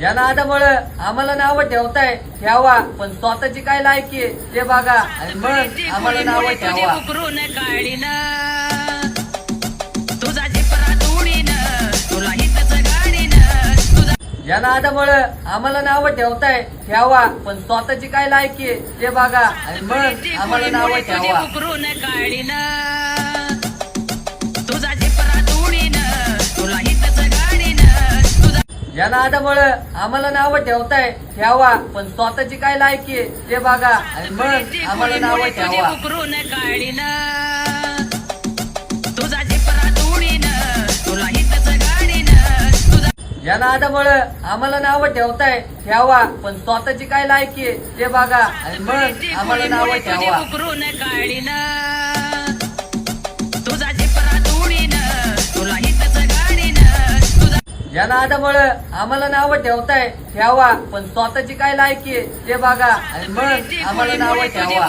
या नादामुळे आम्हाला नाव ठेवताय ठेवा, पण स्वतःची काय लायकी आहे ते बघा आणि मग आम्हाला नाव ठेवा. या नादामुळे आम्हाला नाव ठेवताय ठेवा, पण स्वतःची काय लायकी आहे ते बघा आणि मग आम्हाला नाव ठेवा. या नादामुळे आम्हाला नाव ठेवताय ठेवा, पण स्वतःची काय लायकी आहे ते बघा आणि मग आम्हाला नाव ठेवा. या नादामुळे आम्हाला नाव ठेवताय ठेवा, पण स्वतःची काय लायकी आहे ते बघा आणि मग आम्हाला नाव ठेवा. या नादामुळे आम्हाला नाव ठेवताय ठेवा, पण स्वतःची काय लायकी आहे ते बघा आणि मग आम्हाला नाव ठेवा.